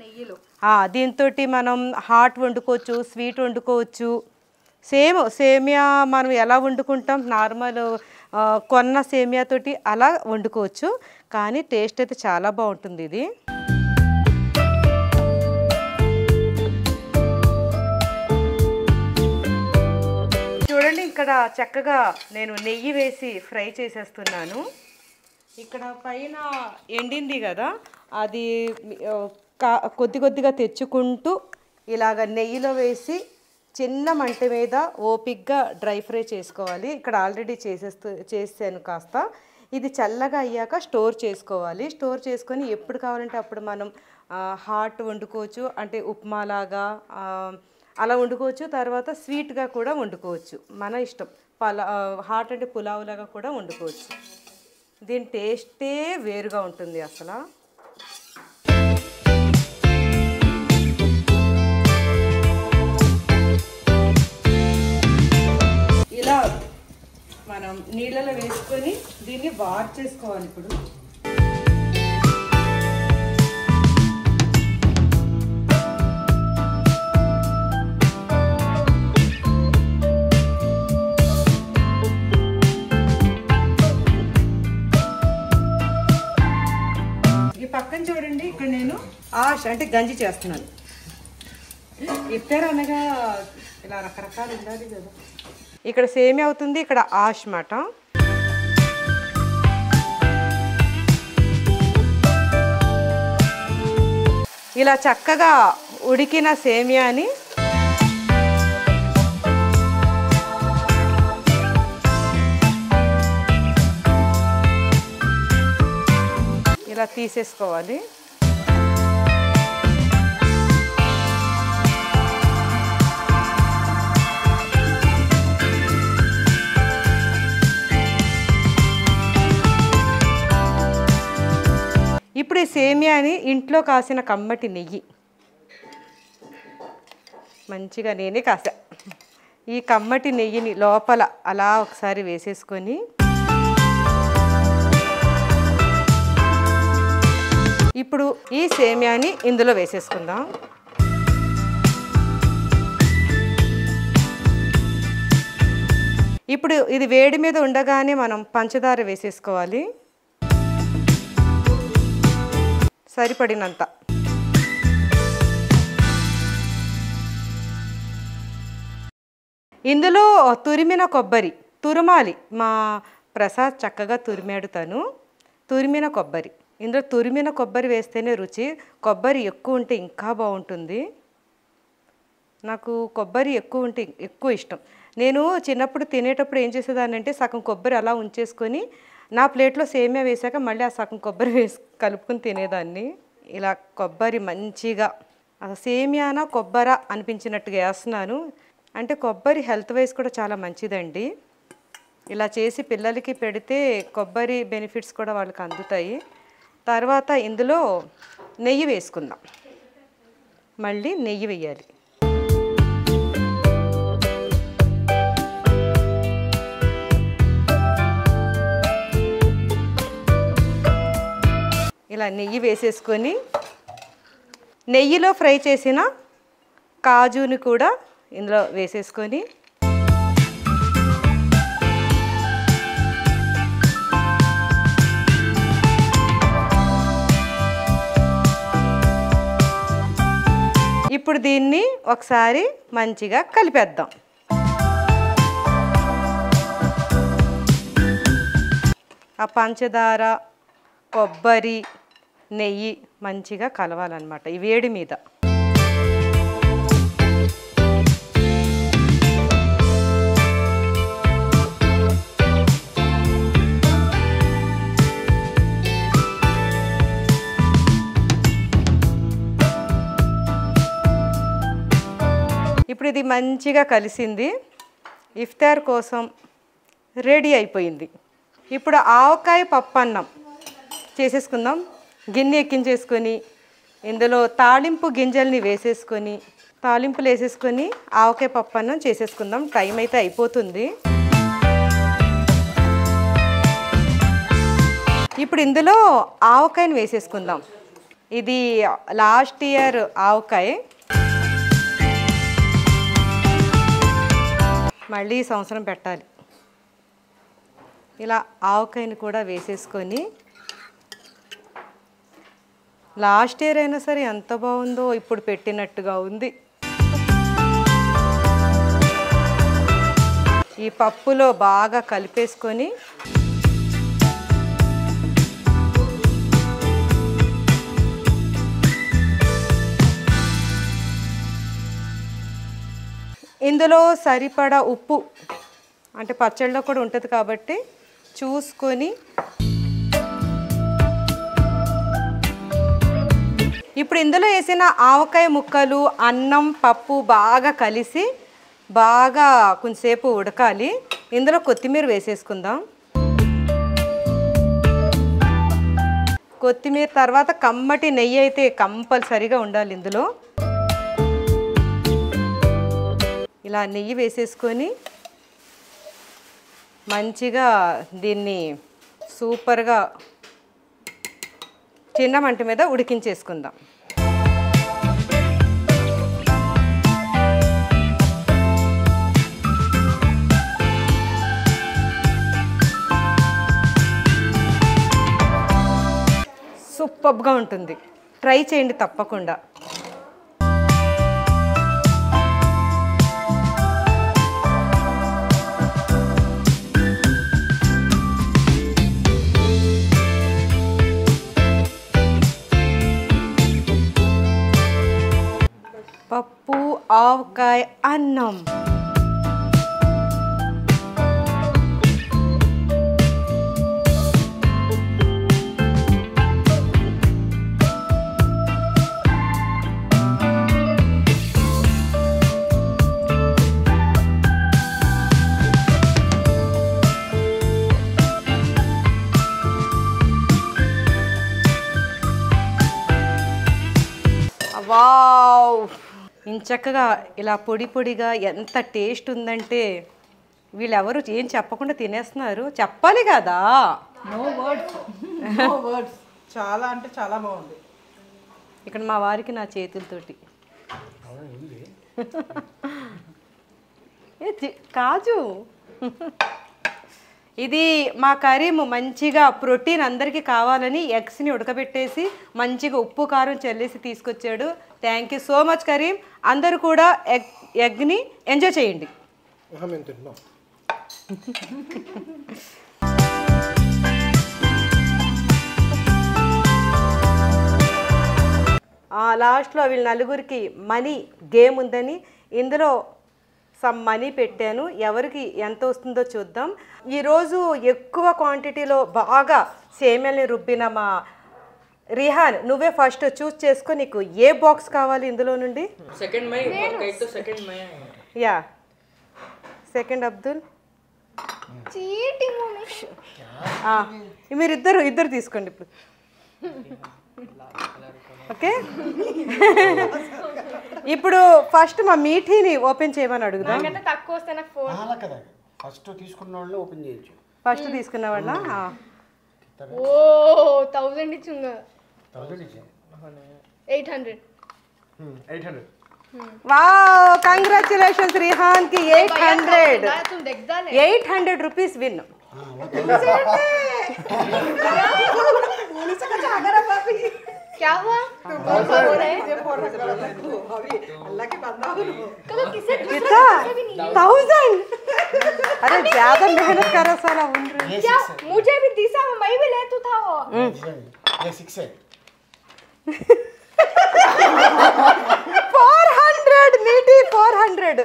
దీంతో మనం హాట్ వండుకోవచ్చు, స్వీట్ వండుకోవచ్చు. సేమియా మనం ఎలా వండుకుంటాం నార్మల్ కొన్న సేమియాతోటి అలా వండుకోవచ్చు. కానీ టేస్ట్ అయితే చాలా బాగుంటుంది ఇది. చూడండి, ఇక్కడ చక్కగా నేను నెయ్యి వేసి ఫ్రై చేసేస్తున్నాను. ఇక్కడ పైన ఎండింది కదా, అది కొద్ది కొద్దిగా తెచ్చుకుంటూ ఇలాగ నెయ్యిలో వేసి చిన్న మంట మీద ఓపిక్గా డ్రై ఫ్రై చేసుకోవాలి. ఇక్కడ ఆల్రెడీ చేసాను కాస్త. ఇది చల్లగా అయ్యాక స్టోర్ చేసుకోవాలి. స్టోర్ చేసుకొని ఎప్పుడు కావాలంటే అప్పుడు మనం హాట్ వండుకోవచ్చు, అంటే ఉప్మాలాగా అలా వండుకోవచ్చు. తర్వాత స్వీట్గా కూడా వండుకోవచ్చు, మన ఇష్టం. హాట్ అంటే పులావ్ లాగా కూడా వండుకోవచ్చు. దీని టేస్టే వేరుగా ఉంటుంది అసలు. ఇలా మనం నీళ్ళలో వేసుకొని దీన్ని వాష్ చేసుకోవాలి. ఇప్పుడు పక్కన చూడండి, ఇక్కడ నేను ఆష్ అంటే గంజి చేస్తున్నాను. ఇఫ్తార్ అనగా ఇలా రకరకాలు ఉండాలి కదా. ఇక్కడ సేమియా అవుతుంది, ఇక్కడ ఆష్ మాట. ఇలా చక్కగా ఉడికిన సేమియాని ఇలా తీసేసుకోవాలి. ఇప్పుడు ఈ సేమియాని ఇంట్లో కాసిన కమ్మటి నెయ్యి మంచిగా నేనే కాసా. ఈ కమ్మటి నెయ్యిని లోపల అలా ఒకసారి వేసేసుకొని ఇప్పుడు ఈ సేమియాని ఇందులో వేసేసుకుందాం. ఇప్పుడు ఇది వేడి మీద ఉండగానే మనం పంచదార వేసేసుకోవాలి, సరిపడినంత. ఇందులో తురిమిన కొబ్బరి తురమాలి. మా ప్రసాద్ చక్కగా తురిమాడుతాను. తురిమిన కొబ్బరి, ఇందులో తురిమిన కొబ్బరి వేస్తేనే రుచి. కొబ్బరి ఎక్కువ ఉంటే ఇంకా బాగుంటుంది. నాకు కొబ్బరి ఎక్కువ ఉంటే ఎక్కువ ఇష్టం. నేను చిన్నప్పుడు తినేటప్పుడు ఏం చేసేదాన్ని అంటే సగం కొబ్బరి అలా ఉంచేసుకొని నా ప్లేట్లో సేమియా వేసాక మళ్ళీ ఆ సగం కొబ్బరి వేసి కలుపుకొని తినేదాన్ని. ఇలా కొబ్బరి మంచిగా సేమియానా కొబ్బరా అనిపించినట్టుగా వేస్తున్నాను. అంటే కొబ్బరి హెల్త్ వైజ్ కూడా చాలా మంచిదండి. ఇలా చేసి పిల్లలకి పెడితే కొబ్బరి బెనిఫిట్స్ కూడా వాళ్ళకి అందుతాయి. తర్వాత ఇందులో నెయ్యి వేసుకుందాం. మళ్ళీ నెయ్యి వేయాలి. ఇలా నెయ్యి వేసేసుకొని నెయ్యిలో ఫ్రై చేసిన కాజుని కూడా ఇందులో వేసేసుకొని ఇప్పుడు దీన్ని ఒకసారి మంచిగా కలిపేద్దాం. ఆ పంచదార, కొబ్బరి, నెయ్యి మంచిగా కలవాలన్నమాట ఈ వేడి మీద. ఇప్పుడు ఇది మంచిగా కలిసింది. ఇఫ్తార్ కోసం రెడీ అయిపోయింది. ఇప్పుడు ఆవకాయ పప్పు అన్నం చేసేసుకుందాం. గిన్నె ఎక్కించేసుకొని ఇందులో తాలింపు గింజల్ని వేసేసుకొని తాలింపులు వేసేసుకొని ఆవకాయ పప్పు అన్నం చేసేసుకుందాం. టైం అయితే అయిపోతుంది. ఇప్పుడు ఇందులో ఆవకాయని వేసేసుకుందాం. ఇది లాస్ట్ ఇయర్ ఆవకాయ, మళ్ళీ ఈ సంవత్సరం పెట్టాలి. ఇలా ఆవకాయని కూడా వేసేసుకొని లాస్ట్ ఇయర్ అయినా సరే ఎంత బాగుందో ఇప్పుడు పెట్టినట్టుగా ఉంది. ఈ పప్పులో బాగా కలిపేసుకొని ఇందులో సరిపడా ఉప్పు, అంటే పచ్చళ్ళలో కూడా ఉంటుంది కాబట్టి చూసుకొని ఇప్పుడు ఇందులో వేసిన ఆవకాయ ముక్కలు, అన్నం, పప్పు బాగా కలిసి బాగా కొంచెంసేపు ఉడకాలి. ఇందులో కొత్తిమీర వేసేసుకుందాం. కొత్తిమీర తర్వాత కమ్మటి నెయ్యి అయితే కంపల్సరీగా ఉండాలి ఇందులో. ఇలా నెయ్యి వేసేసుకొని మంచిగా దీన్ని సూపర్గా చిన్న మంట మీద ఉడికించేసుకుందాం. సూపర్గా ఉంటుంది. ట్రై చేయండి తప్పకుండా. పప్పు ఆవకాయ అన్నం. వావ్, ఇంచక్కగా ఇలా పొడి పొడిగా ఎంత టేస్ట్ ఉందంటే వీళ్ళెవరు ఏం చెప్పకుండా తినేస్తున్నారు. చెప్పాలి కదా. No words, no words. చాలా అంటే చాలా బాగుంది. ఇక్కడ మా వారికి నా చేతులతోటి కాజు. ఇది మా కరీం మంచిగా ప్రోటీన్ అందరికీ కావాలని ఎగ్స్ని ఉడకబెట్టేసి మంచిగా ఉప్పు కారం చల్లేసి తీసుకొచ్చాడు. Thank you so much Karim. అందరూ కూడా ఎగ్ని ఎంజాయ్ చేయండి. మేము తింటున్నాం. లాస్ట్లో వీళ్ళ నలుగురికి మనీ గేమ్ ఉందని ఇందులో సమ్ మనీ పెట్టాను. ఎవరికి ఎంత వస్తుందో చూద్దాం. ఈరోజు ఎక్కువ క్వాంటిటీలో బాగా సేమియాల్ని రుబ్బిన మా రిహాన్, నువ్వే ఫస్ట్ చూస్ చేసుకో. నీకు ఏ బాక్స్ కావాలి ఇందులో నుండి? Yeah, second Abdul. మీరిద్దరు తీసుకోండి ఇప్పుడు. ఓకే, ఇప్పుడు ఫస్ట్ మా మీఠీని ఓపెన్ చేయమని అడుగుదాం. తక్కువ వస్తే నాకు ఫోన్ కదా, ఫస్ట్ తీసుకున్న వాళ్ళు ఓపెన్ చేయొచ్చు. ఫస్ట్ తీసుకున్న వాళ్ళ ఓ 1000 ఇచ్చింది. 800. वाओ कंग्रेचुलेशंस रिहान की 800 तुम देख डाले 800 रुपीस विन क्या हुआ कितना 1000 अरे ज्यादा मेहनत कर रहा साला क्या मुझे भी दिशा में मैं भी ले तू था वो ये 6 है 400 नीटी 400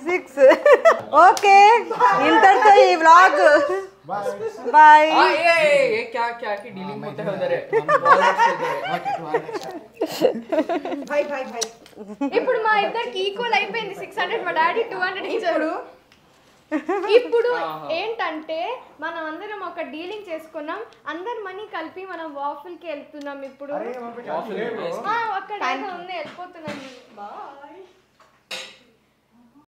6 ओके इंतरतो ఈ వ్లాగ్ बाय ये क्या क्या की डीलिंग होते हैं उधर भाई भाई भाई ఇప్పుడు మా ఇద్దరికి ఈక్వల్ అయిపోయింది 600 మా డాడీ 200 ఇచ్చాడు ఇప్పుడు ఏంటంటే మనం అందరం ఒక డీలింగ్ చేసుకున్నాం అందరి మనీ కలిపి మనం వాఫిల్ కి వెళ్తున్నాం ఇప్పుడు అక్కడ ఉంది వెళ్ళిపోతున్నాం బాయ్